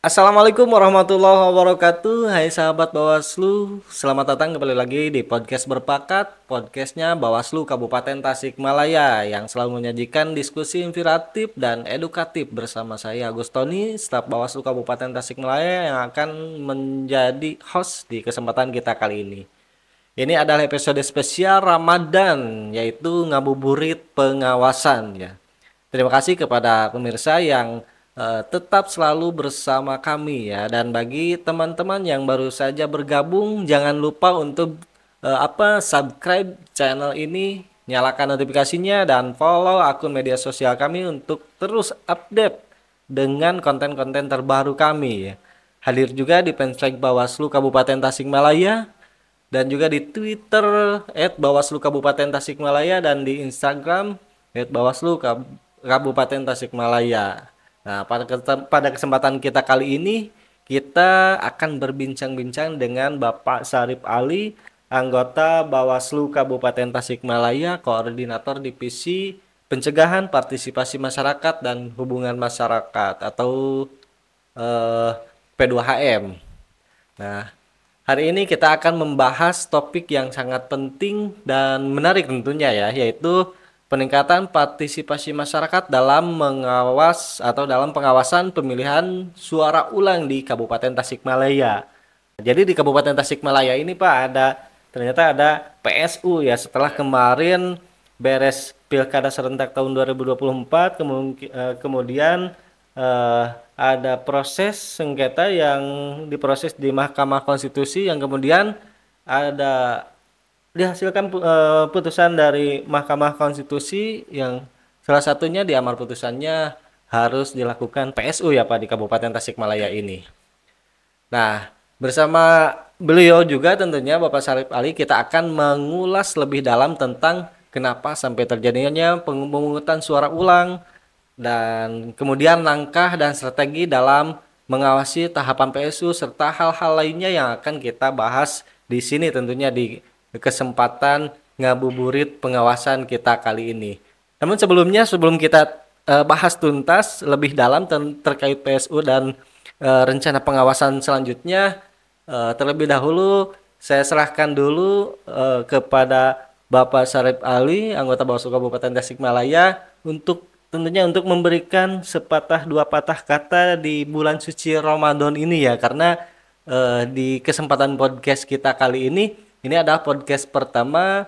Assalamualaikum warahmatullahi wabarakatuh. Hai sahabat Bawaslu, selamat datang kembali lagi di podcast Berpakat, podcastnya Bawaslu Kabupaten Tasikmalaya yang selalu menyajikan diskusi inspiratif dan edukatif bersama saya Agustoni, staf Bawaslu Kabupaten Tasikmalaya yang akan menjadi host di kesempatan kita kali ini. Ini adalah episode spesial Ramadan, yaitu ngabuburit pengawasan ya. Terima kasih kepada pemirsa yang tetap selalu bersama kami ya, dan bagi teman-teman yang baru saja bergabung jangan lupa untuk subscribe channel ini, nyalakan notifikasinya dan follow akun media sosial kami untuk terus update dengan konten-konten terbaru kami ya. Hadir juga di fanpage Bawaslu Kabupaten Tasikmalaya dan juga di Twitter @Bawaslu Kabupaten Tasikmalaya dan di Instagram @Bawaslu Kabupaten Tasikmalaya. Nah, pada kesempatan kita kali ini kita akan berbincang-bincang dengan Bapak Syarif Ali, anggota Bawaslu Kabupaten Tasikmalaya, Koordinator Divisi Pencegahan Partisipasi Masyarakat dan Hubungan Masyarakat atau P2HM. Nah, hari ini kita akan membahas topik yang sangat penting dan menarik tentunya ya, yaitu peningkatan partisipasi masyarakat dalam mengawas atau dalam pengawasan pemilihan suara ulang di Kabupaten Tasikmalaya. Jadi di Kabupaten Tasikmalaya ini Pak ternyata ada PSU ya, setelah kemarin beres Pilkada serentak tahun 2024 kemudian ada proses sengketa yang diproses di Mahkamah Konstitusi yang kemudian ada dihasilkan putusan dari Mahkamah Konstitusi yang salah satunya di amar putusannya harus dilakukan PSU ya Pak di Kabupaten Tasikmalaya ini. Nah, bersama beliau juga tentunya Bapak Syarif Ali kita akan mengulas lebih dalam tentang kenapa sampai terjadinya pemungutan suara ulang dan kemudian langkah dan strategi dalam mengawasi tahapan PSU serta hal-hal lainnya yang akan kita bahas di sini tentunya di kesempatan ngabuburit pengawasan kita kali ini. Namun sebelum kita bahas tuntas lebih dalam terkait PSU dan rencana pengawasan selanjutnya, terlebih dahulu saya serahkan dulu kepada Bapak Syarif Ali, anggota Bawaslu Kabupaten Tasikmalaya tentunya untuk memberikan sepatah dua patah kata di bulan suci Ramadan ini ya, karena di kesempatan podcast kita kali ini adalah podcast pertama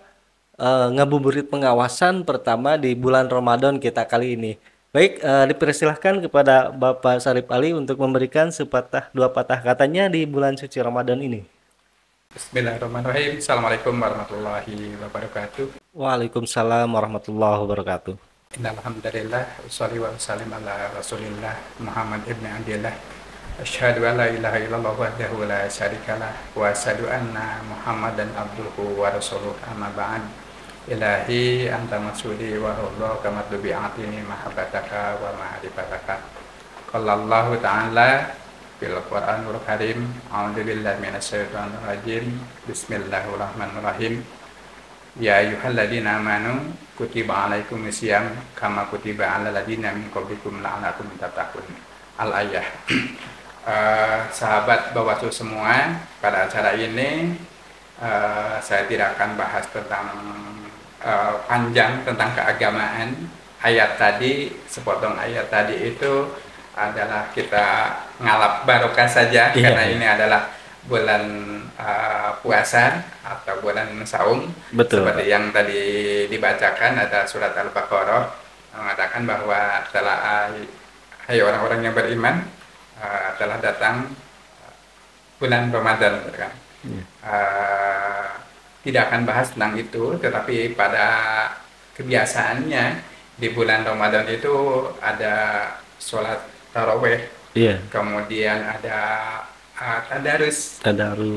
ngabuburit pengawasan pertama di bulan Ramadan kita kali ini. Baik, dipersilahkan kepada Bapak Syarif Ali untuk memberikan sepatah dua patah katanya di bulan suci Ramadan ini. Bismillahirrahmanirrahim. Assalamualaikum warahmatullahi wabarakatuh. Waalaikumsalam warahmatullahi wabarakatuh. Innalhamdulillah, usholli wa usallim ala rasulillah Muhammad ibn Abdillah. Asyhadu an la ilaha illallah wahdahu la syarikalah wa asyhadu anna Muhammadan abduhu wa rasuluh amma ba'd. Ilahi anta maksudi wa Allah kama tubi'atini mahabbataka wa ma'rifataka. Qala Allah ta'ala fil Qur'anul Karim, a'udzu billahi minasyaitonir rajim. Bismillahirrahmanirrahim. Ya ayyuhalladzina amanu kutiba alaikumus syiyam kama kutiba alal ladzina min qablikum la'allakum tattaqun. Al-ayah. Sahabat Bawaslu semua, pada acara ini saya tidak akan bahas tentang panjang tentang keagamaan. Sepotong ayat tadi itu adalah kita ngalap barokah saja, karena ini adalah bulan puasa atau bulan saum. Betul. Seperti yang tadi dibacakan ada surat Al-Baqarah mengatakan bahwa hai orang-orang yang beriman, telah datang bulan Ramadan kan. Tidak akan bahas tentang itu, tetapi pada kebiasaannya di bulan Ramadan itu ada sholat tarawih, kemudian ada tadarus,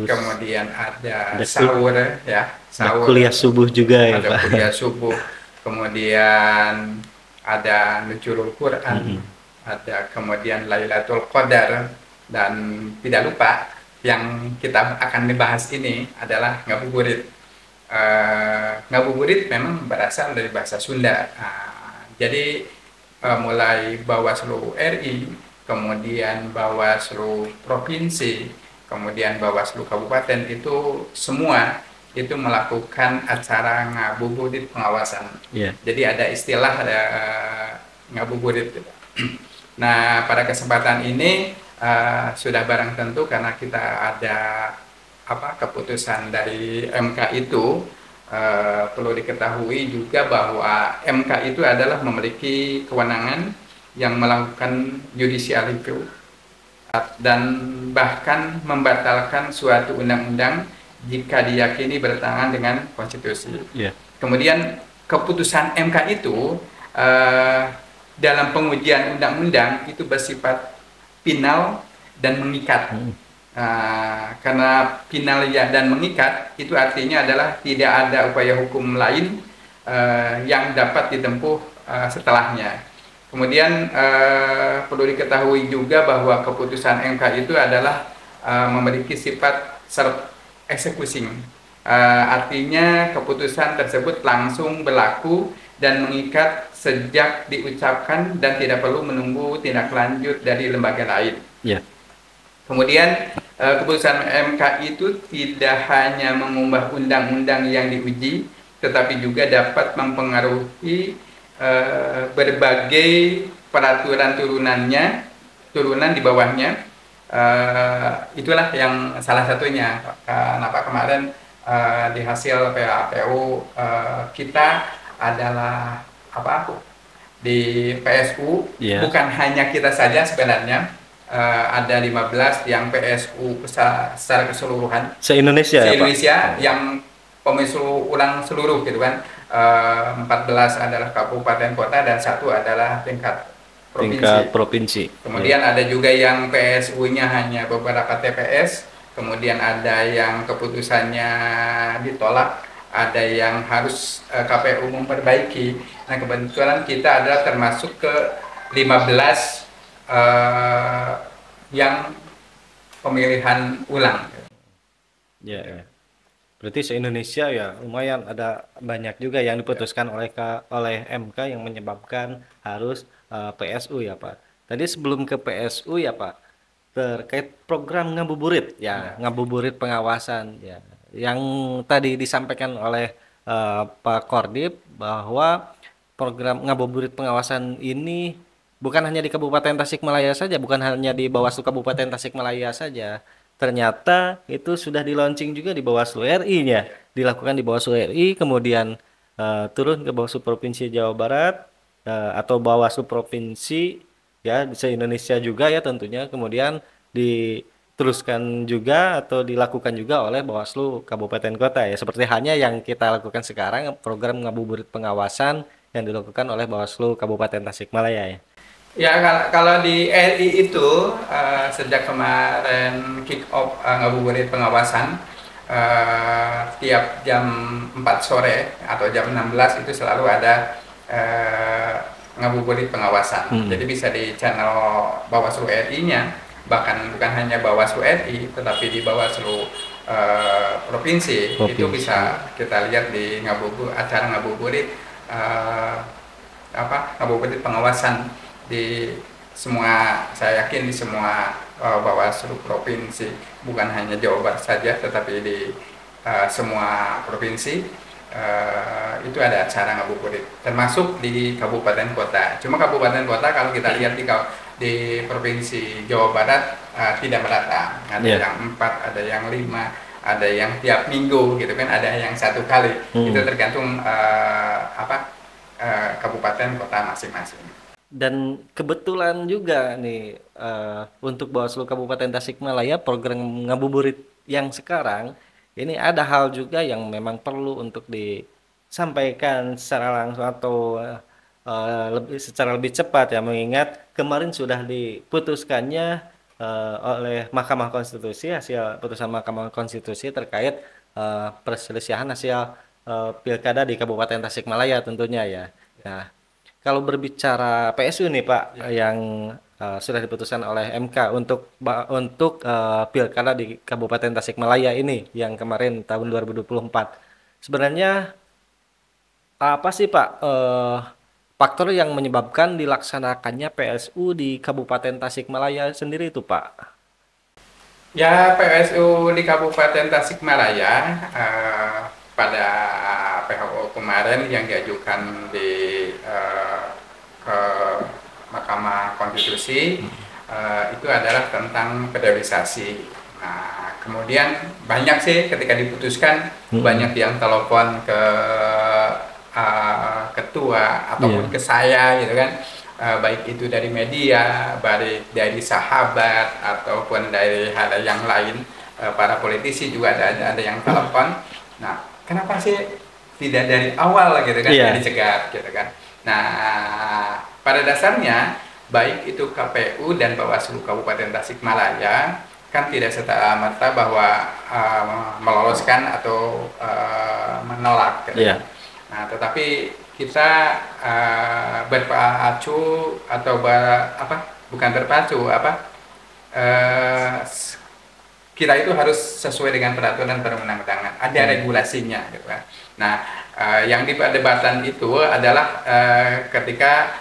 kemudian ada sahur ya, sahur, kuliah subuh juga ya ada Pak. Kuliah subuh, kemudian ada nuzulul Quran, ada kemudian Lailatul Qadar, dan tidak lupa yang kita akan dibahas ini adalah ngabuburit. Ngabuburit memang berasal dari bahasa Sunda. Jadi mulai Bawaslu RI kemudian Bawaslu Provinsi, kemudian Bawaslu Kabupaten, itu semua itu melakukan acara ngabuburit pengawasan. Iya. Jadi ada istilah ngabuburit. Nah, pada kesempatan ini sudah barang tentu karena kita ada keputusan dari MK itu, perlu diketahui juga bahwa MK itu adalah memiliki kewenangan yang melakukan judicial review dan bahkan membatalkan suatu undang-undang jika diyakini bertentangan dengan konstitusi. Iya. Kemudian keputusan MK itu dalam pengujian undang-undang itu bersifat final dan mengikat. Karena final dan mengikat itu artinya adalah tidak ada upaya hukum lain yang dapat ditempuh setelahnya. Kemudian perlu diketahui juga bahwa keputusan MK itu adalah memiliki sifat self-executing. Artinya keputusan tersebut langsung berlaku dan mengikat sejak diucapkan dan tidak perlu menunggu tindak lanjut dari lembaga lain. Yeah. Kemudian keputusan MK itu tidak hanya mengubah undang-undang yang diuji, tetapi juga dapat mempengaruhi berbagai peraturan turunan di bawahnya. Itulah yang salah satunya. Kenapa kemarin di hasil PAPU kita adalah di PSU, bukan hanya kita saja sebenarnya. Ada 15 yang PSU secara keseluruhan se-Indonesia ya, Pak? Yang pemilu ulang seluruh gitu kan. 14 adalah kabupaten kota dan 1 adalah tingkat provinsi. Kemudian ada juga yang PSU-nya hanya beberapa TPS, kemudian ada yang keputusannya ditolak, ada yang harus KPU memperbaiki. Nah, kebetulan kita adalah termasuk ke 15 yang pemilihan ulang. Ya. Berarti se-Indonesia ya lumayan ada banyak juga yang diputuskan oleh MK yang menyebabkan harus PSU ya Pak. Tadi sebelum ke PSU ya Pak, terkait program ngabuburit ngabuburit pengawasan ya, yang tadi disampaikan oleh Pak Kordip bahwa program ngabuburit pengawasan ini bukan hanya di Kabupaten Tasikmalaya saja, bukan hanya di Bawaslu Kabupaten Tasikmalaya saja. Ternyata itu sudah di launching juga di Bawaslu RI-nya, dilakukan di Bawaslu RI, kemudian turun ke Bawaslu Provinsi Jawa Barat atau Bawaslu Provinsi ya se-Indonesia juga ya tentunya, kemudian diteruskan juga atau dilakukan juga oleh Bawaslu Kabupaten Kota ya, seperti halnya yang kita lakukan sekarang, program ngabuburit pengawasan yang dilakukan oleh Bawaslu Kabupaten Tasikmalaya ya. Ya, kalau di RI itu sejak kemarin kick off ngabuburit pengawasan, tiap jam 4 sore atau jam 16 itu selalu ada ngabuburit pengawasan. Jadi bisa di channel Bawaslu RI-nya, bahkan bukan hanya Bawaslu RI, tetapi di Bawaslu Provinsi itu bisa kita lihat di acara ngabuburit ngabuburit pengawasan di semua, saya yakin di semua Bawaslu Provinsi, bukan hanya Jawa Barat saja, tetapi di semua provinsi itu ada acara ngabuburit, termasuk di kabupaten kota. Cuma kabupaten kota kalau kita lihat di provinsi Jawa Barat tidak merata, ada yang 4, ada yang 5, ada yang tiap minggu gitu kan, ada yang 1 kali. Itu tergantung kabupaten kota masing-masing. Dan kebetulan juga nih untuk Bawaslu Kabupaten Tasikmalaya, program ngabuburit yang sekarang ini ada hal juga yang memang perlu untuk disampaikan secara langsung atau secara lebih cepat ya, mengingat kemarin sudah diputuskannya oleh Mahkamah Konstitusi, hasil putusan Mahkamah Konstitusi terkait perselisihan hasil pilkada di Kabupaten Tasikmalaya tentunya ya. Nah, kalau berbicara PSU nih Pak, yang sudah diputuskan oleh MK untuk pilkada di Kabupaten Tasikmalaya ini yang kemarin tahun 2024, sebenarnya apa sih Pak faktor yang menyebabkan dilaksanakannya PSU di Kabupaten Tasikmalaya sendiri itu, Pak? Ya, PSU di Kabupaten Tasikmalaya pada PHO kemarin yang diajukan ke Mahkamah Konstitusi itu adalah tentang federalisasi. Nah, kemudian banyak sih ketika diputuskan banyak yang telepon ke ketua ataupun ke saya gitu kan. Baik itu dari media, baik dari sahabat ataupun dari hal yang lain, para politisi juga ada yang telepon. Nah, kenapa sih tidak dari awal gitu kan, dicegat gitu kan? Nah, pada dasarnya baik itu KPU dan Bawaslu Kabupaten Tasikmalaya kan tidak serta-merta bahwa meloloskan atau menolak gitu. Nah, tetapi kita berpacu atau bukan berpacu kita itu harus sesuai dengan peraturan perundang-undangan, ada regulasinya gitu kan. Nah, yang diperdebatkan itu adalah ketika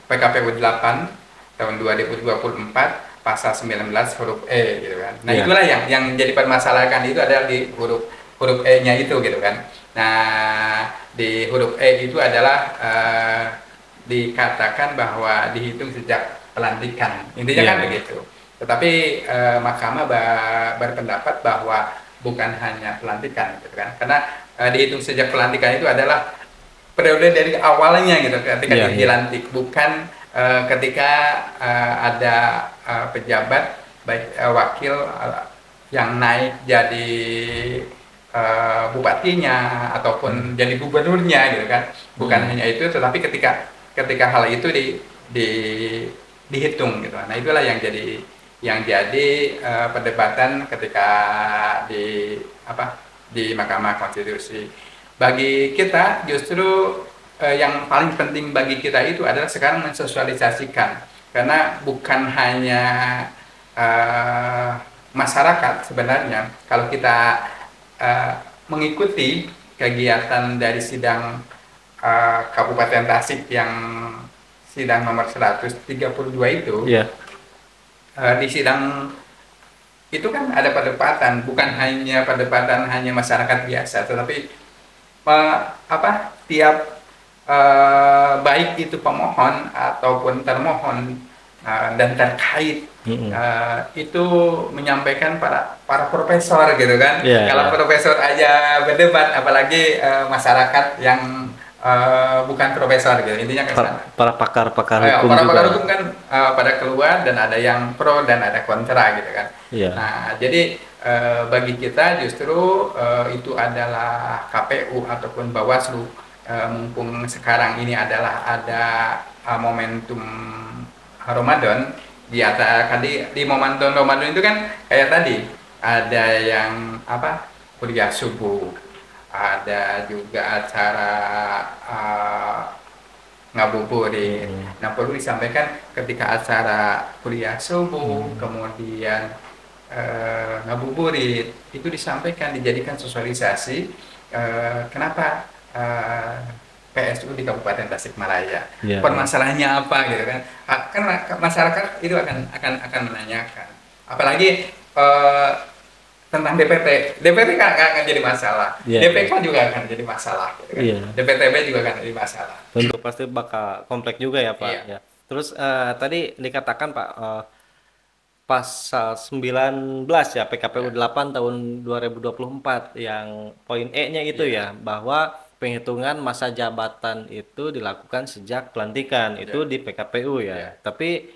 PKPU 8 tahun 2024 pasal 19 huruf E gitu kan. Nah, itulah yang jadi permasalahan itu adalah di huruf E-nya itu gitu kan. Nah, di huruf E itu adalah dikatakan bahwa dihitung sejak pelantikan. Intinya kan begitu. Tetapi Mahkamah berpendapat bahwa bukan hanya pelantikan gitu kan. Karena dihitung sejak pelantikan itu adalah periode dari awalnya gitu ketika dilantik, bukan ketika ada pejabat baik wakil yang naik jadi bupatinya ataupun jadi gubernurnya gitu kan. Bukan hanya itu, tetapi ketika hal itu dihitung gitu. Nah, itulah yang jadi perdebatan ketika di Mahkamah Konstitusi. Bagi kita justru yang paling penting bagi kita itu adalah sekarang mensosialisasikan, karena bukan hanya masyarakat sebenarnya. Kalau kita mengikuti kegiatan dari sidang Kabupaten Tasik yang sidang nomor 132 itu, di sidang itu kan ada perdebatan, bukan hanya perdebatan hanya masyarakat biasa, tetapi tiap baik itu pemohon ataupun termohon dan terkait itu menyampaikan para profesor gitu kan. Kalau profesor aja berdebat, apalagi masyarakat yang bukan profesor gitu. Intinya kan para pakar-pakar hukum para juga. pakar hukum kan pada keluar dan ada yang pro dan ada kontra gitu kan. Nah, jadi bagi kita justru itu adalah KPU ataupun Bawaslu, mumpung sekarang ini adalah ada momentum Ramadan, di momentum Ramadan itu kan kayak tadi ada yang kuliah subuh, ada juga acara ngabuburit. Nah, perlu disampaikan ketika acara kuliah subuh kemudian ngabuburit itu disampaikan, dijadikan sosialisasi kenapa PSU di Kabupaten Tasikmalaya, permasalahannya apa gitu kan. Kan masyarakat itu akan menanyakan, apalagi tentang DPT kan akan jadi masalah, DPK juga akan jadi masalah gitu kan. DPTB juga akan jadi masalah. Tentu pasti bakal kompleks juga ya Pak. Terus tadi dikatakan Pak, pasal 19 ya PKPU 8 tahun 2024 yang poin E-nya itu bahwa penghitungan masa jabatan itu dilakukan sejak pelantikan itu di PKPU tapi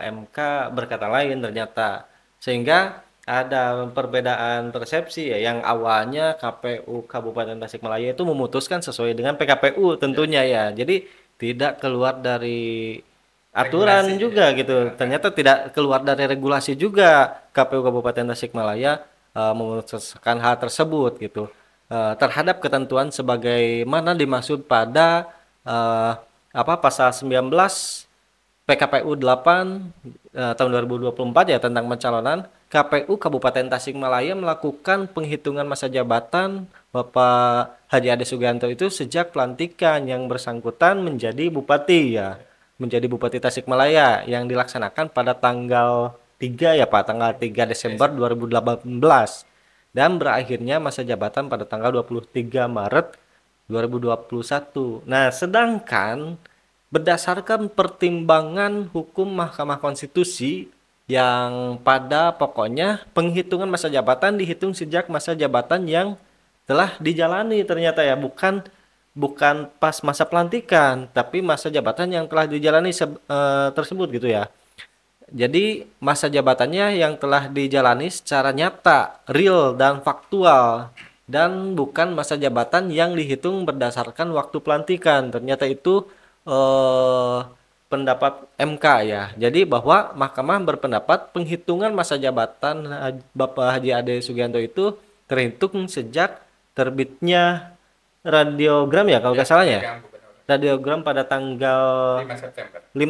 MK berkata lain ternyata, sehingga ada perbedaan persepsi yang awalnya KPU Kabupaten Tasikmalaya itu memutuskan sesuai dengan PKPU tentunya jadi tidak keluar dari aturan regulasi juga gitu. Ternyata tidak keluar dari regulasi juga. KPU Kabupaten Tasikmalaya memutuskan hal tersebut gitu. Terhadap ketentuan sebagaimana dimaksud pada pasal 19 PKPU 8 tahun 2024 tentang pencalonan KPU Kabupaten Tasikmalaya melakukan penghitungan masa jabatan Bapak Haji Ade Sugianto itu sejak pelantikan yang bersangkutan menjadi bupati ya, menjadi Bupati Tasikmalaya yang dilaksanakan pada tanggal 3 ya Pak, tanggal 3 Desember 2018 dan berakhirnya masa jabatan pada tanggal 23 Maret 2021. Nah, sedangkan berdasarkan pertimbangan hukum Mahkamah Konstitusi yang pada pokoknya penghitungan masa jabatan dihitung sejak masa jabatan yang telah dijalani ternyata ya, bukan bukan pas masa pelantikan, tapi masa jabatan yang telah dijalani tersebut gitu ya. Jadi masa jabatannya yang telah dijalani secara nyata, real dan faktual dan bukan masa jabatan yang dihitung berdasarkan waktu pelantikan. Ternyata itu eh, pendapat MK ya. Jadi bahwa Mahkamah berpendapat penghitungan masa jabatan Bapak Haji Ade Sugianto itu terhitung sejak terbitnya radiogram ya kalau nggak salah ya. Radiogram pada tanggal 5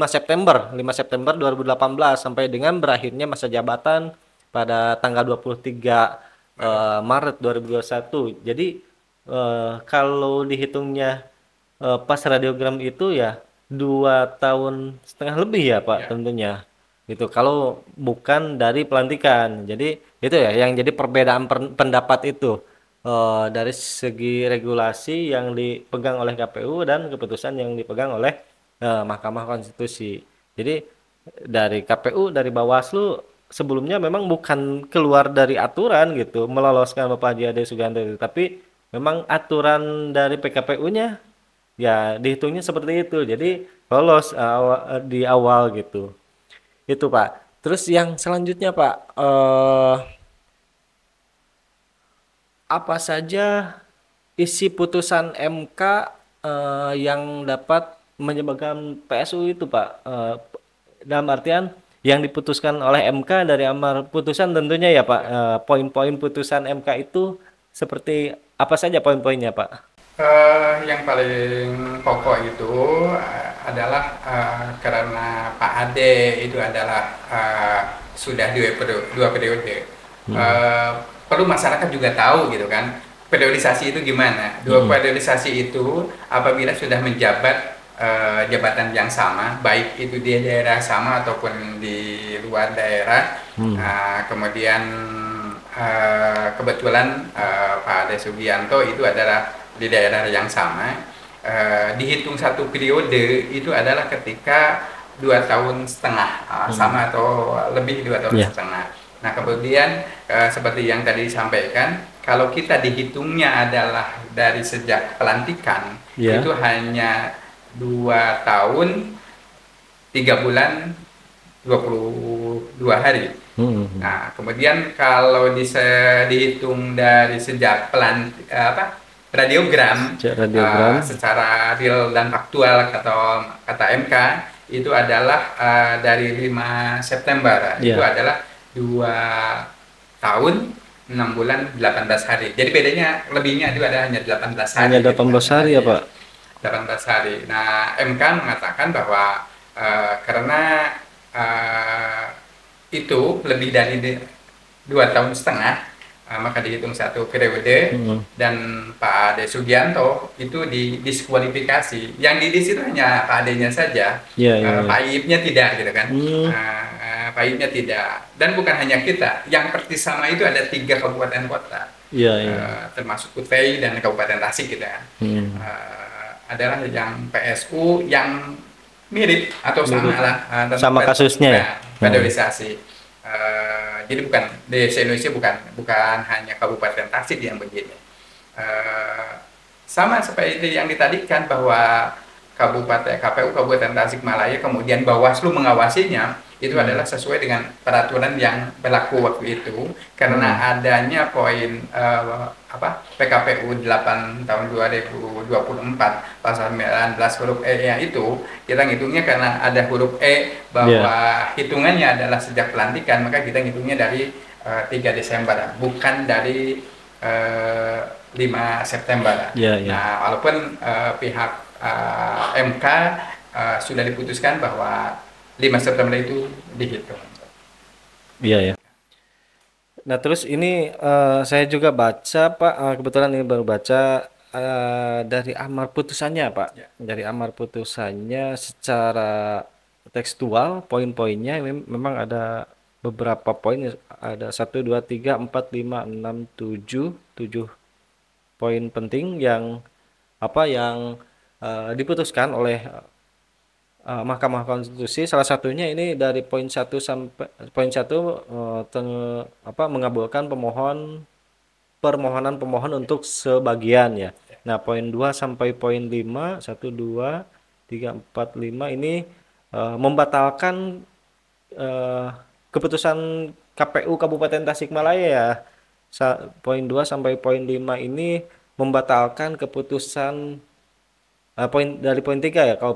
September. 5 September 2018 sampai dengan berakhirnya masa jabatan pada tanggal 23 Maret 2021. Jadi kalau dihitungnya pas radiogram itu ya 2 tahun setengah lebih ya Pak Ya. tentunya. Gitu. Kalau bukan dari pelantikan. Jadi itu ya yang jadi perbedaan pendapat itu dari segi regulasi yang dipegang oleh KPU dan keputusan yang dipegang oleh Mahkamah Konstitusi. Jadi dari KPU, dari Bawaslu sebelumnya memang bukan keluar dari aturan gitu meloloskan Bapak Haji Ade Sugianto itu, tapi memang aturan dari PKPU-nya ya dihitungnya seperti itu. Jadi lolos di awal gitu. Itu Pak. Terus yang selanjutnya Pak, apa saja isi putusan MK yang dapat menyebabkan PSU itu Pak? Dalam artian yang diputuskan oleh MK dari amar putusan tentunya ya Pak. Poin-poin putusan MK itu seperti apa saja poin-poinnya Pak? Yang paling pokok itu adalah karena Pak Ade itu adalah sudah dua periode. Perlu masyarakat juga tahu gitu kan, periodisasi itu gimana. Periodisasi itu apabila sudah menjabat jabatan yang sama, baik itu di daerah sama ataupun di luar daerah, kemudian kebetulan Pak Ade Sugianto itu adalah di daerah yang sama, dihitung satu periode itu adalah ketika 2 tahun setengah, sama atau lebih 2 tahun setengah. Nah kemudian seperti yang tadi disampaikan, kalau kita dihitungnya adalah dari sejak pelantikan, itu hanya 2 tahun 3 bulan 22 hari. Nah kemudian kalau dihitung dari sejak radiogram, secara real dan faktual kata MK itu adalah dari 5 September itu adalah 2 tahun 6 bulan 18 hari. Jadi bedanya lebihnya itu ada hanya 18 hari. Hanya 18 hari ya Pak? 18 hari. Nah MK mengatakan bahwa karena itu lebih dari 2 tahun setengah, maka dihitung satu periode, dan Pak Ade Sugianto itu didiskualifikasi. Yang di situ hanya Pak Ade-nya saja, Pak Iibnya tidak gitu kan. Pak Iibnya tidak, dan bukan hanya kita. Yang persis sama itu ada 3 kabupaten kota, termasuk Kutai dan Kabupaten Tasik gitu kan. Adalah yang PSU yang mirip atau sama lah, sama kasusnya ya, periodisasi. Jadi bukan di Indonesia, bukan hanya Kabupaten Tasik yang begini. Sama seperti yang ditadikan bahwa KPU Kabupaten Tasikmalaya kemudian Bawaslu mengawasinya, itu adalah sesuai dengan peraturan yang berlaku waktu itu, karena adanya poin PKPU 8 tahun 2024 pasal 19 huruf E-nya itu, kita ngitungnya karena ada huruf E bahwa hitungannya adalah sejak pelantikan, maka kita ngitungnya dari 3 Desember, bukan dari 5 September. Nah, walaupun pihak MK sudah diputuskan bahwa 5 September itu dihitung. Iya ya. Nah, terus ini saya juga baca, Pak, kebetulan ini baru baca dari amar putusannya, Pak. Ya. Dari amar putusannya secara tekstual, poin-poinnya memang ada beberapa poin, ada satu, dua, tiga, empat, lima, enam, tujuh, tujuh poin penting yang apa yang diputuskan oleh Mahkamah Konstitusi. Salah satunya ini dari poin satu sampai poin satu mengabulkan permohonan pemohon untuk sebagian ya. Nah, poin 2 sampai poin 5, 1 2 3 4 5 ini membatalkan eh, keputusan KPU Kabupaten Tasikmalaya ya. Poin 2 sampai poin 5 ini membatalkan keputusan poin 3 ya. Kalau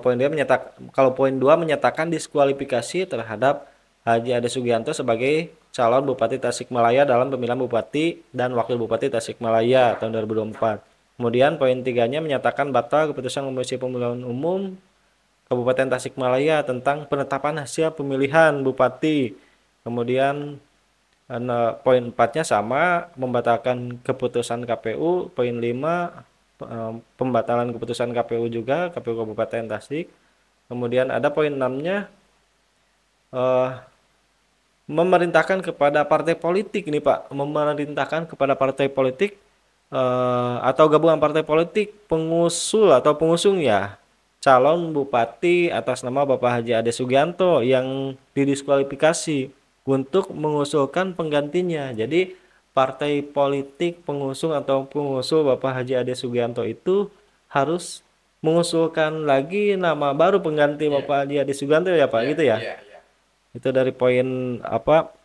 poin 2 menyatakan diskualifikasi terhadap Haji Ade Sugianto sebagai calon Bupati Tasikmalaya dalam pemilihan Bupati dan Wakil Bupati Tasikmalaya tahun 2024. Kemudian poin 3-nya menyatakan batal keputusan Komisi Pemilihan Umum Kabupaten Tasikmalaya tentang penetapan hasil pemilihan Bupati. Kemudian poin 4-nya sama, membatalkan keputusan KPU. Poin 5, pembatalan keputusan KPU juga, KPU Kabupaten Tasik. Kemudian ada poin 6-nya, eh, memerintahkan kepada partai politik nih Pak, memerintahkan kepada partai politik atau gabungan partai politik pengusul atau pengusung ya calon bupati atas nama Bapak Haji Ade Sugianto yang didiskualifikasi untuk mengusulkan penggantinya. Jadi partai politik pengusung atau pengusul Bapak Haji Ade Sugianto itu harus mengusulkan lagi nama baru pengganti Iya, Bapak Haji Ade Sugianto ya Pak iya, gitu ya. iya, iya. Itu dari poin apa?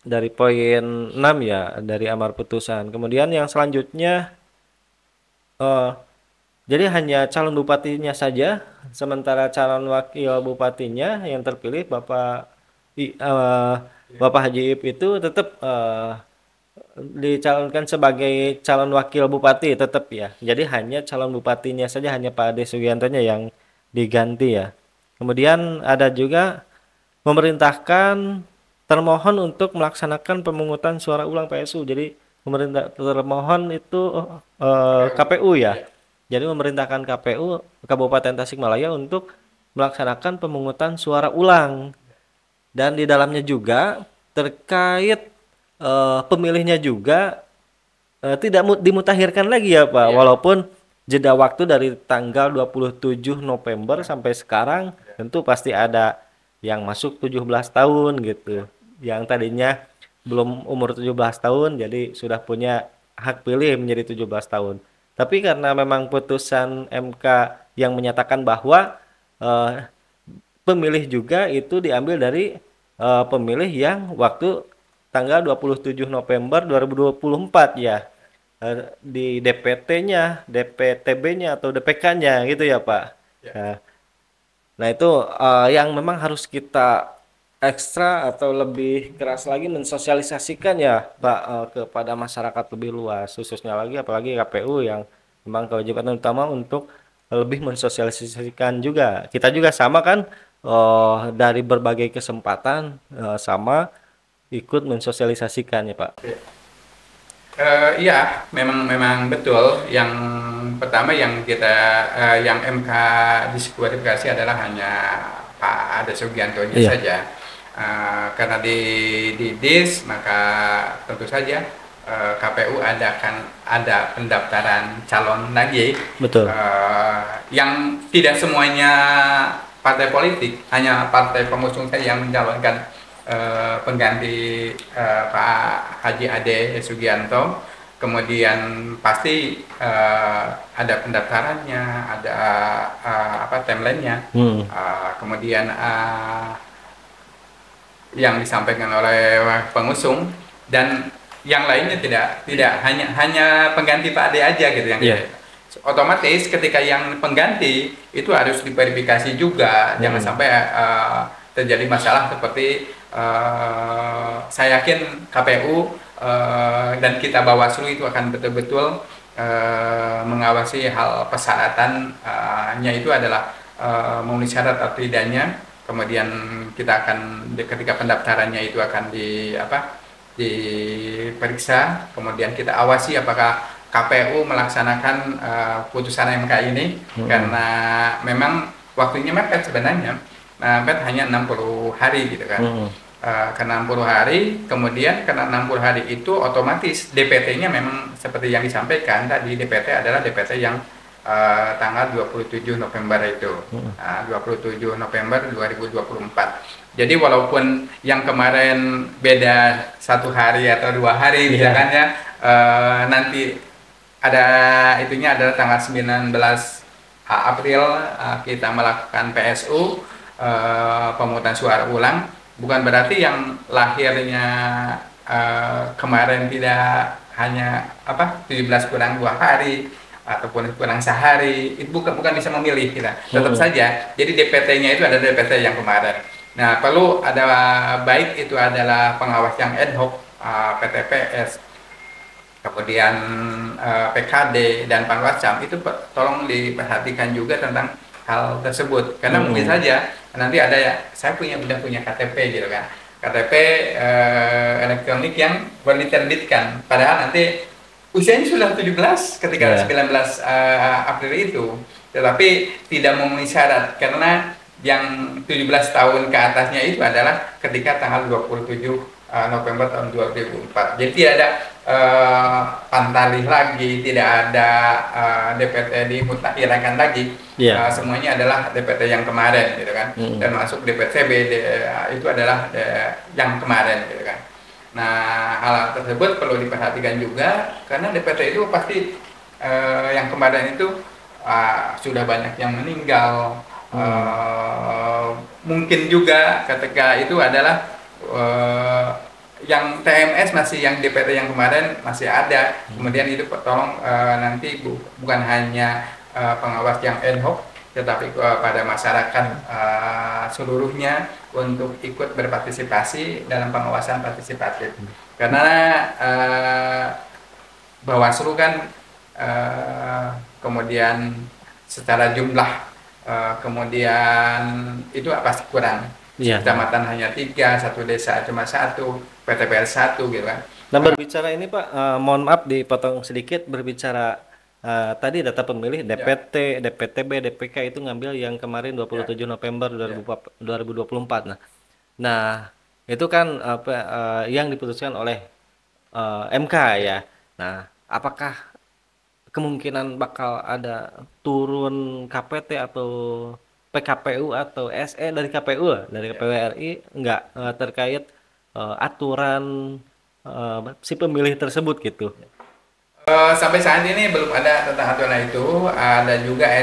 Dari poin 6 ya, dari amar putusan. Kemudian yang selanjutnya eh jadi hanya calon bupatinya saja, sementara calon wakil bupatinya yang terpilih Iya. Bapak Haji Ip itu tetap dicalonkan sebagai calon wakil bupati tetap ya. Jadi hanya calon bupatinya saja, hanya Pak Ade Sugiantonya yang diganti ya. Kemudian ada juga memerintahkan termohon untuk melaksanakan pemungutan suara ulang PSU. Jadi pemerintah termohon itu KPU. KPU ya. Iya. Jadi memerintahkan KPU Kabupaten Tasikmalaya untuk melaksanakan pemungutan suara ulang. Dan di dalamnya juga terkait pemilihnya juga tidak dimutakhirkan lagi ya Pak. Iya. Walaupun jeda waktu dari tanggal 27 November sampai sekarang tentu pasti ada yang masuk 17 tahun gitu. Yang tadinya belum umur 17 tahun jadi sudah punya hak pilih menjadi 17 tahun. Tapi karena memang putusan MK yang menyatakan bahwa eh, pemilih juga itu diambil dari pemilih yang waktu tanggal 27 November 2024 ya. Di DPT-nya, DPTB-nya atau DPK-nya gitu ya, Pak. Iya. Nah, nah itu yang memang harus kita ekstra atau lebih keras lagi mensosialisasikan ya, Pak, kepada masyarakat lebih luas, khususnya lagi apalagi KPU yang memang kewajiban utama untuk lebih mensosialisasikan juga. Kita juga sama kan dari berbagai kesempatan sama ikut mensosialisasikan ya, Pak. Iya. Iya, memang memang betul. Yang pertama yang yang MK diskualifikasi adalah hanya Pak Ade Sugiantonya Iya, saja. Karena di DIS maka tentu saja KPU ada pendaftaran calon lagi, betul. yang tidak semuanya partai politik, hanya partai pengusung saja yang mencalonkan pengganti Pak Haji Ade Sugianto. Kemudian pasti ada pendaftarannya, ada timelinenya. Hmm. Kemudian yang disampaikan oleh pengusung, dan yang lainnya tidak hanya pengganti Pak Ade aja gitu yang Iya. otomatis ketika yang pengganti itu harus diverifikasi juga. Jangan sampai terjadi masalah seperti saya yakin KPU dan kita Bawaslu itu akan betul-betul mengawasi hal persyaratannya itu adalah memenuhi syarat atau tidaknya. Kemudian kita akan ketika pendaftarannya itu akan diperiksa, kemudian kita awasi apakah KPU melaksanakan putusan MK ini, karena memang waktunya mepet sebenarnya, mepet hanya 60 hari gitu kan. Karena 60 hari, kemudian karena 60 hari itu otomatis DPT-nya memang seperti yang disampaikan tadi, DPT adalah DPT yang tanggal 27 November itu. 27 November 2024. Jadi walaupun yang kemarin beda 1 hari atau 2 hari misalkan ya, nanti ada itunya adalah tanggal 19 April kita melakukan PSU, pemungutan suara ulang, bukan berarti yang lahirnya kemarin tidak hanya 17 kurang 2 hari ataupun kurang sehari, itu bukan bisa memilih kita, tetap saja. Jadi DPT-nya itu ada DPT yang kemarin. Nah, perlu ada, baik itu adalah pengawas yang ad hoc, PTPS, kemudian PKD dan Panwascam, itu tolong diperhatikan juga tentang hal tersebut, karena mungkin saja nanti ada ya, saya udah punya KTP gitu kan, KTP elektronik yang baru diterbitkan, padahal nanti usianya sudah 17 ketika 19 April itu, tetapi tidak memenuhi syarat karena yang 17 tahun ke atasnya itu adalah ketika tanggal 27 November tahun 2004. Jadi tidak ada pantalih lagi, tidak ada DPT dimutakhirkan lagi. Semuanya adalah DPT yang kemarin gitu kan. Dan masuk DPTB itu adalah yang kemarin gitu kan. Nah, hal tersebut perlu diperhatikan juga karena DPT itu pasti yang kemarin itu sudah banyak yang meninggal. Mungkin juga ketika itu adalah yang TMS masih, yang DPT yang kemarin masih ada. Kemudian itu tolong nanti bukan hanya pengawas yang ad hoc, tetapi pada masyarakat seluruhnya untuk ikut berpartisipasi dalam pengawasan partisipatif. Karena Bawaslu kan kemudian secara jumlah kemudian itu pasti kurang. Kecamatan hanya 3, satu desa cuma 1, PTPL 1 gitu kan. Nah, berbicara ini Pak, mohon maaf dipotong sedikit, berbicara tadi data pemilih DPT, DPTB, DPK itu ngambil yang kemarin 27 November 2024. Nah, itu kan yang diputuskan oleh MK ya. Nah, apakah kemungkinan bakal ada turun KPT atau PKPU atau SE dari KPU dari KPU RI enggak terkait aturan si pemilih tersebut gitu? Sampai saat ini belum ada tentang aturan itu. Ada juga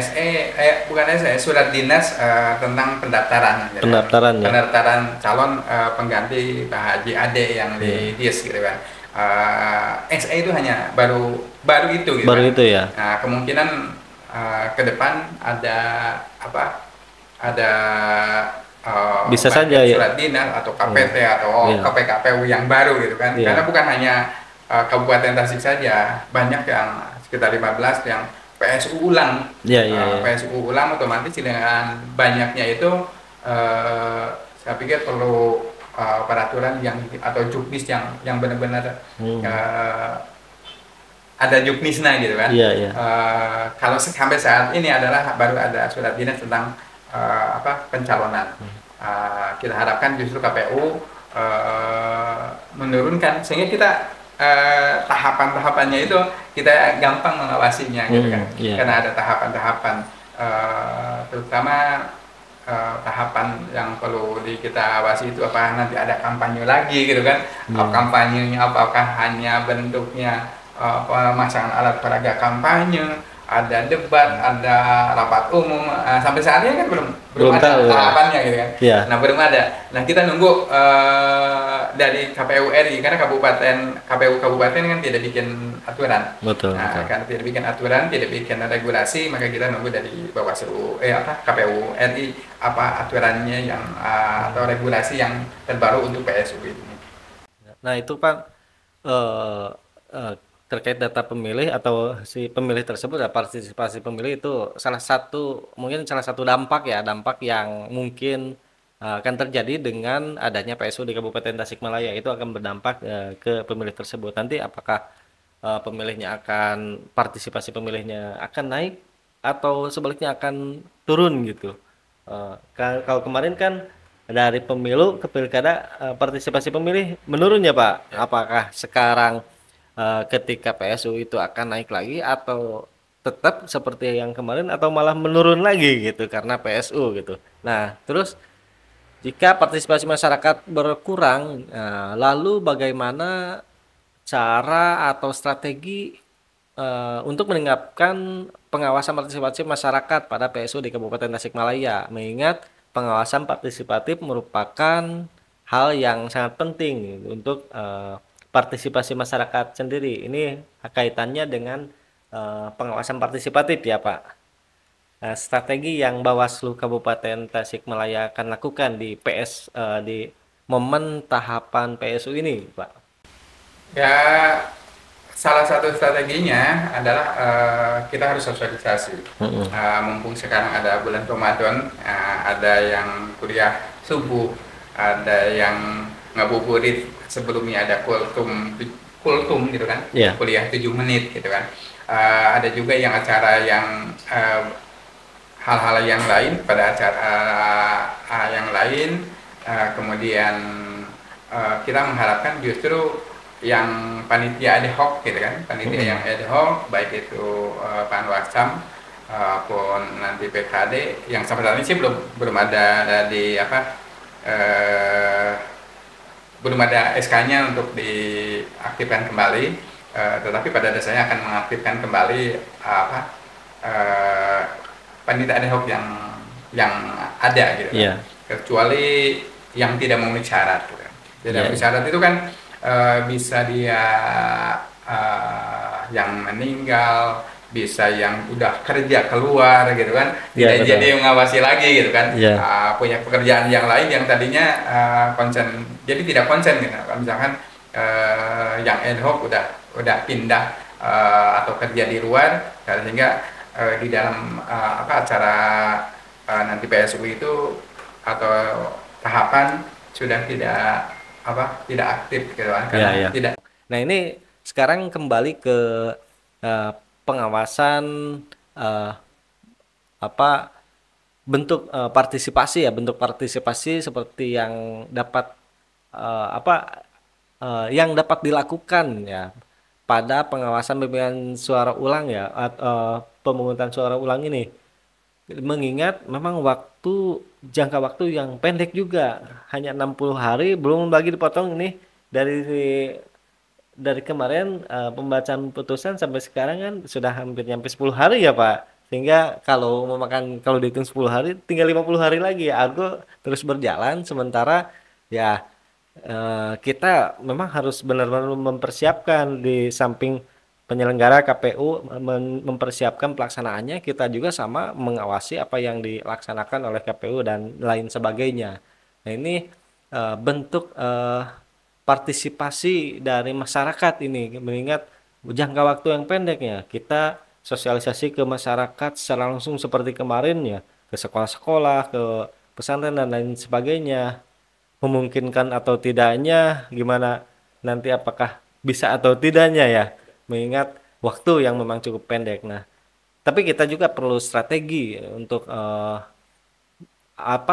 bukan SE, surat dinas tentang pendaftaran. Pendaftaran ya. Pendaftaran calon pengganti Pak Haji Ade yang di DIS gitu kan. SE itu hanya baru itu gitu. Baru kan. itu ya. Nah, kemungkinan ke depan ada bisa saja ya, surat dinas atau KPT atau KPKPU yang baru gitu kan. Karena bukan hanya Kabupaten Tasik saja, banyak yang sekitar 15 yang PSU ulang. PSU ulang otomatis dengan banyaknya itu saya pikir perlu peraturan yang atau juknis yang benar-benar ada juknisnya gitu kan. Kalau sampai saat ini adalah baru ada surat dinas tentang pencalonan. Kita harapkan justru KPU menurunkan sehingga kita tahapan-tahapannya itu kita gampang mengawasinya gitu kan. Karena ada tahapan-tahapan terutama tahapan yang perlu kita awasi itu apakah nanti ada kampanye lagi gitu kan. Kampanyenya apakah hanya bentuknya pemasangan alat peraga kampanye, ada debat, ada rapat umum. Sampai saat ini kan belum ada tahapannya gitu kan. Nah, belum ada. Nah, kita nunggu dari KPU RI karena KPU kabupaten kan tidak bikin aturan. Karena tidak bikin aturan, tidak bikin regulasi, maka kita nunggu dari Bawaslu KPU RI apa aturannya yang atau regulasi yang terbaru untuk PSU ini. Nah, itu Pak terkait data pemilih atau si pemilih tersebut, partisipasi pemilih itu mungkin salah satu dampak yang mungkin akan terjadi dengan adanya PSU di Kabupaten Tasikmalaya. Itu akan berdampak ke pemilih tersebut. Nanti apakah pemilihnya akan partisipasi pemilihnya akan naik atau sebaliknya akan turun gitu. Kalau kemarin kan dari pemilu ke pilkada partisipasi pemilih menurun ya Pak. Apakah sekarang ketika PSU itu akan naik lagi atau tetap seperti yang kemarin atau malah menurun lagi gitu karena PSU gitu. Nah, terus jika partisipasi masyarakat berkurang, lalu bagaimana cara atau strategi untuk meningkatkan pengawasan partisipasi masyarakat pada PSU di Kabupaten Tasikmalaya, mengingat pengawasan partisipatif merupakan hal yang sangat penting untuk partisipasi masyarakat sendiri. Ini kaitannya dengan pengawasan partisipatif ya Pak. Strategi yang Bawaslu Kabupaten Tasikmalaya akan lakukan di momen tahapan PSU ini, Pak. Ya, salah satu strateginya adalah kita harus sosialisasi. Mumpung sekarang ada bulan Ramadan, ada yang kuliah subuh, ada yang ngabuburit sebelumnya ada kultum gitu kan, Yeah. kuliah 7 menit gitu kan. Ada juga yang acara yang hal-hal yang lain pada acara yang lain. Kemudian kita mengharapkan justru yang panitia ad hoc gitu kan, panitia yang ad hoc baik itu Panwascam pun nanti PKD yang sampai saat ini sih belum ada di belum ada SK-nya untuk diaktifkan kembali, tetapi pada dasarnya akan mengaktifkan kembali panitia ad hoc yang ada gitu kan. Yeah. Kecuali yang tidak memenuhi syarat gitu. Tidak memenuhi syarat itu kan bisa dia yang meninggal, bisa yang udah kerja keluar gitu kan, tidak jadi mengawasi lagi gitu kan, punya pekerjaan yang lain yang tadinya konsen, jadi tidak konsen gitu. Misalkan yang ad hoc udah pindah atau kerja di luar, sehingga di dalam acara nanti PSU itu atau tahapan sudah tidak aktif gitu kan, karena tidak. Nah, ini sekarang kembali ke pengawasan bentuk partisipasi ya, bentuk partisipasi seperti yang dapat yang dapat dilakukan ya pada pengawasan pemilihan suara ulang ya, pemungutan suara ulang ini, mengingat memang jangka waktu yang pendek juga, hanya 60 hari, belum lagi dipotong ini dari kemarin pembacaan putusan sampai sekarang kan sudah hampir nyampe 10 hari ya Pak, sehingga kalau dihitung 10 hari tinggal 50 hari lagi ya, Argo terus berjalan, sementara ya kita memang harus benar-benar mempersiapkan, di samping penyelenggara KPU mempersiapkan pelaksanaannya, kita juga sama mengawasi apa yang dilaksanakan oleh KPU dan lain sebagainya. Nah, ini bentuk partisipasi dari masyarakat ini, mengingat jangka waktu yang pendeknya, kita sosialisasi ke masyarakat secara langsung seperti kemarin ya, ke sekolah-sekolah, ke pesantren dan lain sebagainya. Memungkinkan atau tidaknya gimana nanti, apakah bisa atau tidaknya ya, mengingat waktu yang memang cukup pendek. Nah, tapi kita juga perlu strategi untuk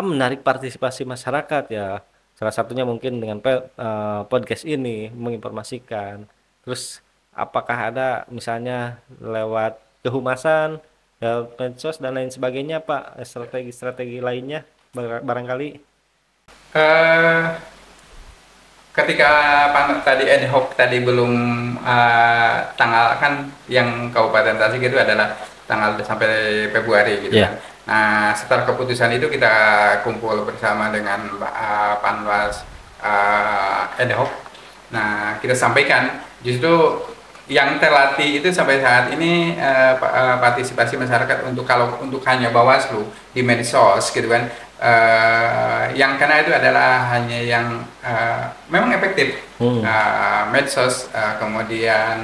menarik partisipasi masyarakat ya. Salah satunya mungkin dengan podcast ini menginformasikan. Terus apakah ada misalnya lewat kehumasan, medsos dan lain sebagainya Pak, strategi-strategi lainnya barangkali? Ketika tadi ad hoc tadi belum tanggal, kan yang Kabupaten Tasik itu adalah tanggal sampai Februari gitu kan. Nah, setelah keputusan itu kita kumpul bersama dengan Panwas ad hoc. Nah, kita sampaikan justru yang terlatih itu sampai saat ini partisipasi masyarakat untuk hanya Bawaslu di medsos gitu kan. Yang karena itu adalah hanya yang memang efektif, medsos, kemudian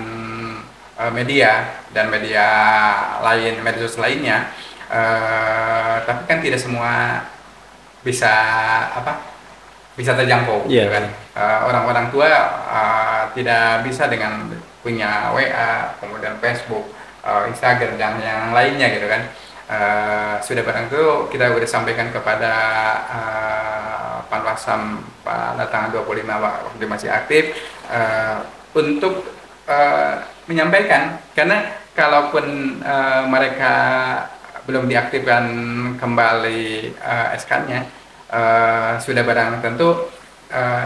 media dan media lain, medsos lainnya, tapi kan tidak semua bisa apa bisa terjangkau gitu Iya. kan. Orang-orang tua tidak bisa dengan punya WA, kemudian Facebook, Instagram dan yang lainnya gitu kan. Sudah barang itu kita sudah sampaikan kepada Panwasam pada tanggal 25 waktu masih aktif, untuk menyampaikan, karena kalaupun mereka belum diaktifkan kembali SK-nya, sudah barang tentu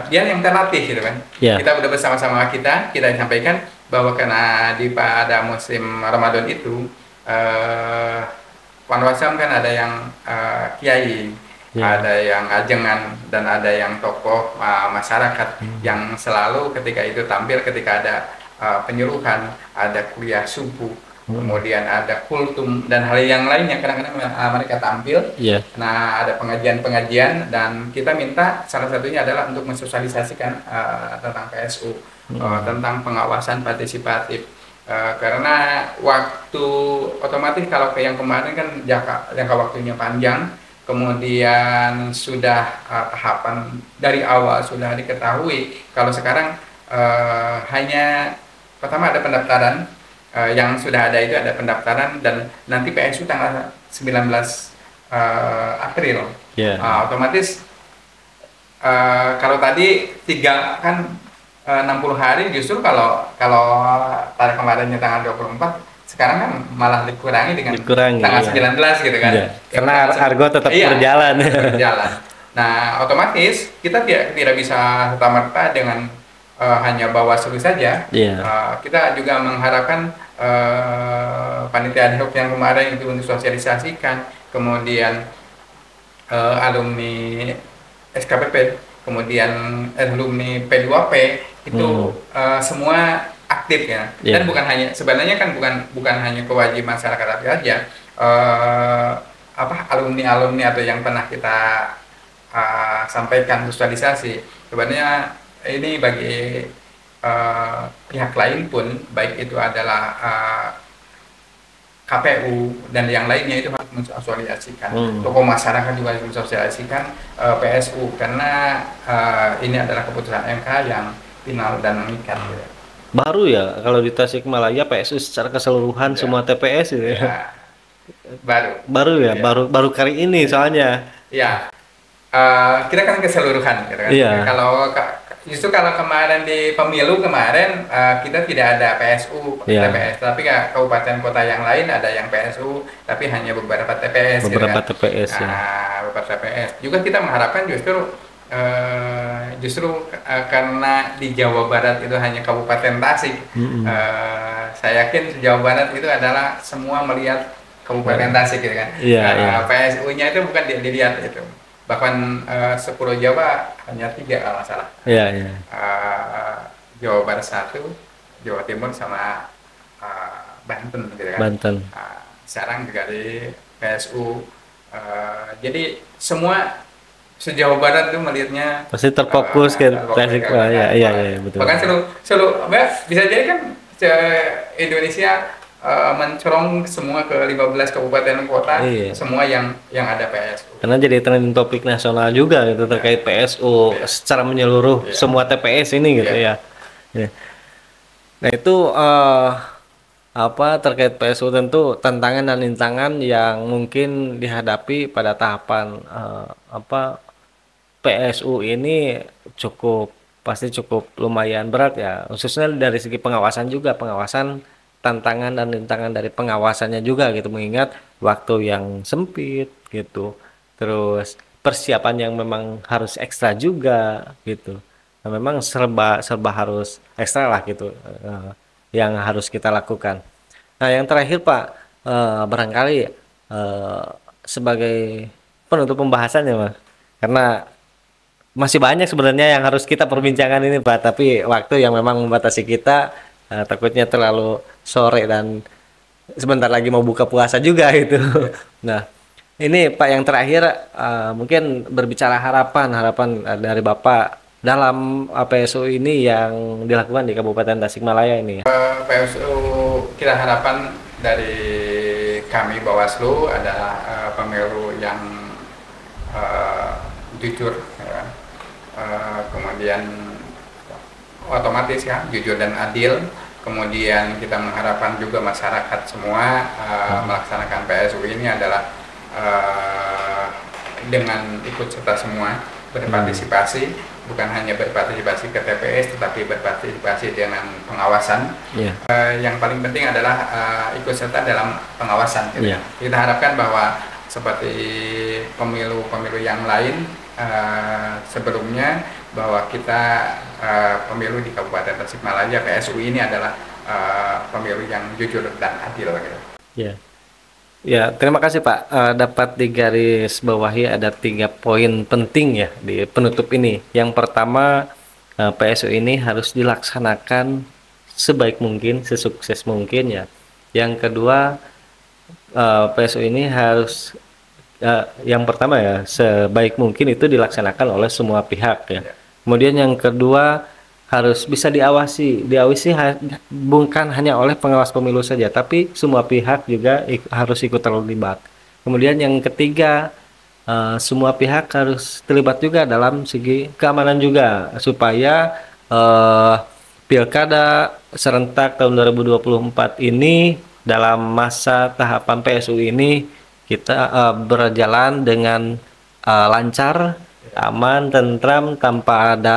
dia yang terlatih gitu kan. Iya. Kita udah bersama-sama kita sampaikan bahwa karena pada musim Ramadan itu uh, Wanwasam kan ada yang kiai, Iya. ada yang ajengan, dan ada yang tokoh masyarakat yang selalu ketika itu tampil ketika ada penyuluhan, ada kuliah subuh, kemudian ada kultum dan hal yang lainnya. Kadang-kadang mereka tampil. Iya. Nah, ada pengajian-pengajian dan kita minta salah satunya adalah untuk mensosialisasikan tentang PSU, tentang pengawasan partisipatif. Karena waktu otomatis kalau ke yang kemarin kan jangka waktunya panjang, kemudian sudah tahapan dari awal sudah diketahui. Kalau sekarang hanya pertama ada pendaftaran, yang sudah ada itu ada pendaftaran, dan nanti PSU tanggal 19 April. Iya. Otomatis kalau tadi tiga kan 60 hari, justru kalau kalau pada kemarinnya tanggal 24, sekarang kan malah dikurangi dengan Dikurangi, tanggal iya. 19 gitu kan. Iya. Karena argo tetap Iya, berjalan. berjalan. Nah, otomatis kita tidak bisa serta-merta dengan hanya Bawaslu saja. Iya. Kita juga mengharapkan panitia ad hoc yang kemarin itu untuk sosialisasikan, kemudian alumni SKPP, kemudian alumni P2P itu semua aktif ya. Iya. Dan bukan hanya, sebenarnya kan bukan hanya kewajiban masyarakat saja, alumni-alumni atau yang pernah kita sampaikan sosialisasi, sebenarnya ini bagi pihak lain pun, baik itu adalah KPU dan yang lainnya, itu harus mensosialisasikan. Tokoh masyarakat juga harus mensosialisasikan PSU, karena ini adalah keputusan MK yang final dan mengikat. Gitu. Baru ya kalau di Tasikmalaya PSU secara keseluruhan Ya. semua TPS gitu ya. Ya. Baru Ya. Ya. baru kali ini soalnya. Ya, kita kan keseluruhan gitu kan. Iya. Justru kalau kemarin di pemilu kemarin kita tidak ada PSU Iya. TPS, tapi kabupaten kota yang lain ada yang PSU, tapi hanya beberapa TPS. Beberapa gitu kan. TPS ya. Beberapa TPS. Juga kita mengharapkan justru karena di Jawa Barat itu hanya Kabupaten Tasik. Saya yakin Jawa Barat itu adalah semua melihat Kabupaten Tasik gitu kan. Iya, iya. PSU-nya itu bukan dilihat itu. Bahkan 10 Jawa hanya 3 kalau nggak salah. Iya, iya. Jawa Barat 1, Jawa Timur sama Banten gitu kan. Banten. Sekarang juga di PSU. Jadi semua se-Jawa Barat itu melihatnya Pasti terfokus ke Tasikmalaya. Iya, betul. Bahkan selalu bisa jadi kan Indonesia mencorong semua ke 15 kabupaten kota, Iya. semua yang ada PSU. Karena jadi trending topik nasional juga gitu terkait PSU secara menyeluruh semua TPS ini gitu ya. Ya. Nah itu terkait PSU tentu tantangan dan rintangan yang mungkin dihadapi pada tahapan PSU ini pasti cukup lumayan berat ya, khususnya dari segi pengawasan juga, tantangan dan rintangan dari pengawasannya juga gitu, mengingat waktu yang sempit gitu, terus persiapan yang memang harus ekstra juga gitu. Nah, memang serba harus ekstra lah gitu yang harus kita lakukan. Nah yang terakhir Pak, barangkali sebagai penutup pembahasannya Mas, karena masih banyak sebenarnya yang harus kita perbincangkan ini Pak, tapi waktu yang memang membatasi kita, takutnya terlalu sore dan sebentar lagi mau buka puasa juga gitu. Nah, ini Pak yang terakhir, mungkin berbicara harapan dari Bapak dalam PSU ini yang dilakukan di Kabupaten Tasikmalaya ini. PSU kita harapan dari kami Bawaslu adalah pemilu yang jujur, ya. Kemudian otomatis ya jujur dan adil. Kemudian kita mengharapkan juga masyarakat semua melaksanakan PSU ini adalah dengan ikut serta semua, berpartisipasi, bukan hanya berpartisipasi ke TPS tetapi berpartisipasi dengan pengawasan. Yang paling penting adalah ikut serta dalam pengawasan. Kita harapkan bahwa seperti pemilu-pemilu yang lain sebelumnya, bahwa kita pemilu di Kabupaten Tasikmalaya PSU ini adalah pemilu yang jujur dan adil. Ya, terima kasih Pak. Dapat digaris bawahi ada 3 poin penting ya di penutup ini. Yang pertama, PSU ini harus dilaksanakan sebaik mungkin, sesukses mungkin ya. Yang kedua, PSU ini harus yang pertama ya sebaik mungkin itu dilaksanakan oleh semua pihak ya. Kemudian yang kedua harus bisa diawasi bukan hanya oleh pengawas pemilu saja, tapi semua pihak juga harus ikut terlibat. Kemudian yang ketiga, semua pihak harus terlibat juga dalam segi keamanan juga, supaya pilkada serentak tahun 2024 ini dalam masa tahapan PSU ini kita berjalan dengan lancar, aman, tentram, tanpa ada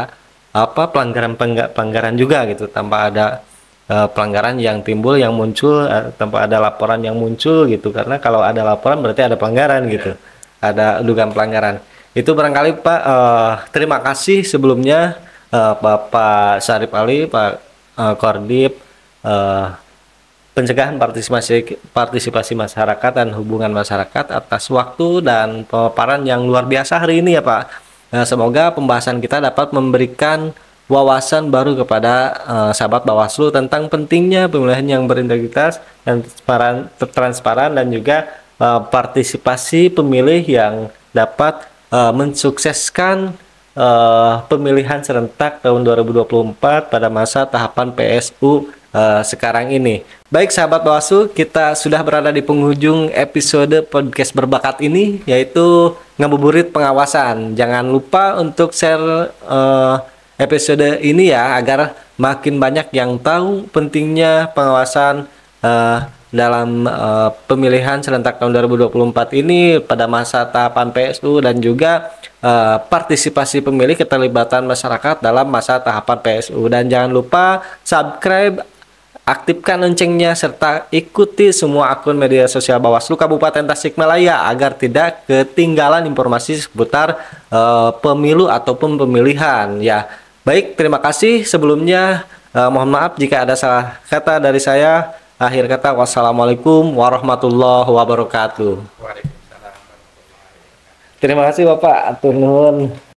pelanggaran juga gitu, tanpa ada pelanggaran yang timbul, yang muncul, tanpa ada laporan yang muncul gitu, karena kalau ada laporan berarti ada pelanggaran gitu, ada dugaan pelanggaran. Itu barangkali Pak. Terima kasih sebelumnya Bapak Syarif Ali, Pak Kordip Pencegahan Partisipasi Masyarakat dan Hubungan Masyarakat, atas waktu dan pemaparan yang luar biasa hari ini ya Pak. Semoga pembahasan kita dapat memberikan wawasan baru kepada sahabat Bawaslu tentang pentingnya pemilihan yang berintegritas dan transparan dan juga partisipasi pemilih yang dapat mensukseskan pemilihan serentak tahun 2024 pada masa tahapan PSU sekarang ini. Baik sahabat Bawaslu, kita sudah berada di penghujung episode podcast berbakat ini, yaitu ngabuburit pengawasan. Jangan lupa untuk share episode ini ya, agar makin banyak yang tahu pentingnya pengawasan dalam pemilihan serentak tahun 2024 ini pada masa tahapan PSU, dan juga partisipasi pemilih, keterlibatan masyarakat dalam masa tahapan PSU. Dan jangan lupa subscribe, aktifkan loncengnya, serta ikuti semua akun media sosial Bawaslu Kabupaten Tasikmalaya agar tidak ketinggalan informasi seputar pemilu ataupun pemilihan ya. Baik, terima kasih sebelumnya. Mohon maaf jika ada salah kata dari saya. Akhir kata, wassalamualaikum warahmatullahi wabarakatuh. Waalaikumsalam warahmatullahi wabarakatuh. Terima kasih Bapak. Atur nuhun.